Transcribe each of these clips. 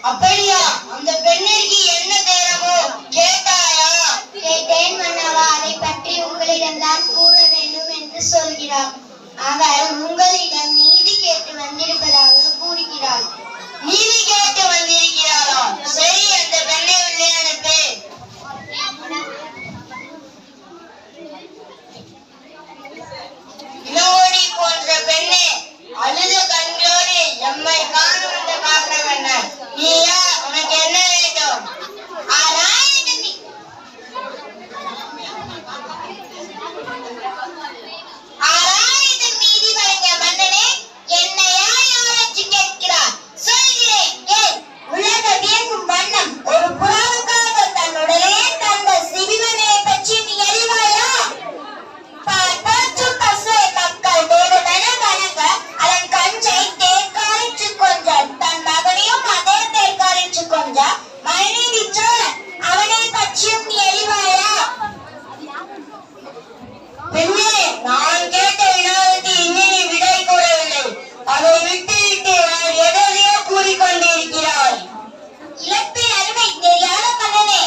அப்படியா? அந்த பெண்ணிற்கு என்ன நேரமோ கேட்டாயா? கேட்டேன் மன்னவா. அதை பற்றி உங்களிடம் தான் கூற வேண்டும் என்று சொல்கிறார். அவர் உங்களிடம் நீதி கேட்டு வந்திருப்பதாக கூறுகிறார். நீதி கேட்டு வந்திருக்கிறாரா? சரி, அந்த பெண்ணை உள்ளே அனுப்பு. இளோடி போன்ற பெண்ணே, அழுத கண்களோடு எம்மை காண வந்த காரணம் என்ன? நீயா? உனக்கு என்ன வேண்டும்? ஆராய்ந்து நீதி வழங்கிய மன்னனே, என்னையா யாராச்சு கேட்கிறார்? சொல்கிறேன் கேள். உலக வியக்கும் வண்ணம் ஒரு புறாவுக்காக தன்னுடனே தந்த சிவிவனை பற்றி நீ அறிவாயா? பார்ப்பாற்றும் பசுவை மக்கள் தேவதன வணங்க அதன் கஞ்சை தேர்காலிற்று கொன்ற தன் மகனையும் அதே தேர்காலிற்று கொன்ற மகனை விற்றார். அவனை பற்றியும் நீ அறிவாயா? பெண்ணே, நான் கேட்ட வினாவுக்கு இன்னும் விடை கூறவில்லை. அதை விட்டுவிட்டு நான் எதையோ கூறிக்கொண்டிருக்கிறாய். இழப்பின் அருமை தெரியாத மன்னனே,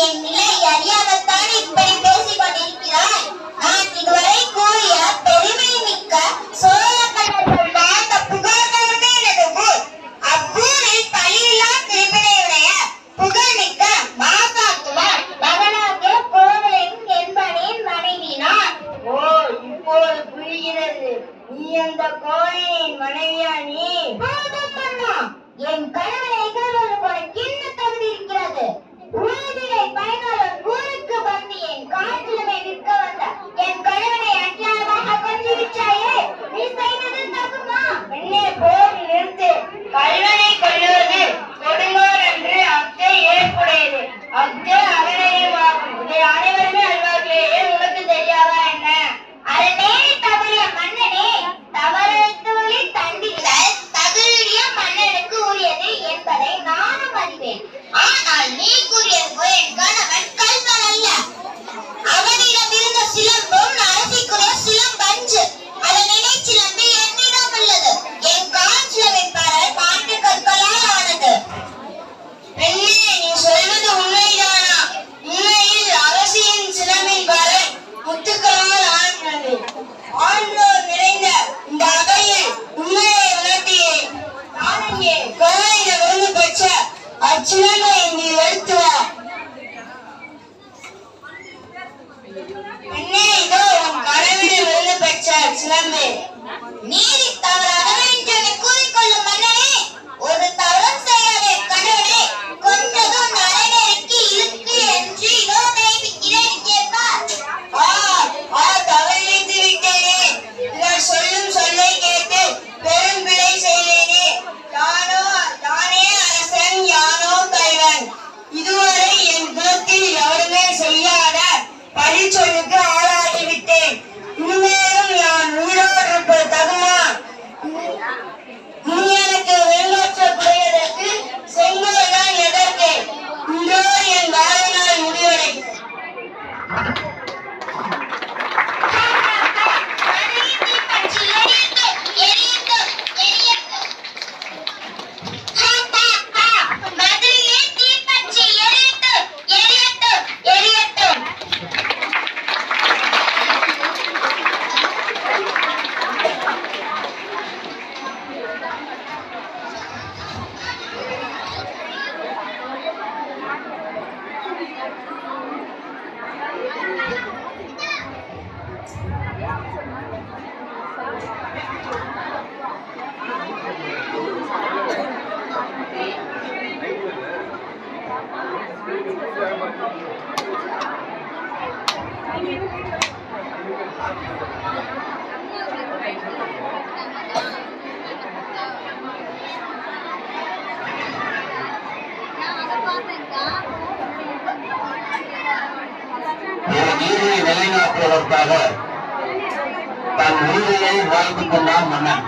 என் நிலை அறியாதத்தான் இப்படி பேசிக் கொண்டிருக்கிறாய். நான் இதுவரை கூறிய பெருமை மிக்க சோழ மன்னர்கள் வாழ்ந்த புகழ்ந்தவனே எனது ஊர். அவ்வூரில் பழியில்லா திருப்பினையுடைய புகழ்மிக்க மாசாத்துவார் மகனாகிய கோவலன் என்பனின் மனைவினார். ஓ, இப்போது புரிகிறது. நீ அந்த கோவலனின் மனைவியா? நீ போதும் மன்னா, என் கணவனை இகழ்வது உனக்கு என்ன தகுதி இருக்கிறது? ஊதிரை பயனாளர் ஊருக்கு வந்து என் காற்றிலுமே நிற்க வந்த என் கணவனை அஞ்ஞானமாக கொன்று விட்டாயே, நீ செய்தது தகுமா? பெண்ணே, போர் நிறுத்து. கல்வனை கொல்லுவது கொடுங்கோல் என்று அத்தை ஏற்புடையது. அத்தை அரணனையும் ஆகும். இதை அனைவருமே அறிவார்களே, உனக்கு தெரியாதா என்ன? அரணே தவறிய மன்னனே, தவறுவழி தண்டிகள் தகுதிய மன்னனுக்கு உரியது என்பதை நானும் அறிவேன். ஆனால் நீ கூறியது போய் என் கணவன் கல்வன் அல்ல. அவனிடம் இருந்த சிலம்பும் அரசிக்குரிய சிலம்பன்று. அதன் இணை சிலம்பு என்னிடம் உள்ளது. காப்பாற்றுவதற்காக தன் உயிரையை வாழ்த்துக் கொண்டான் மன்னன்.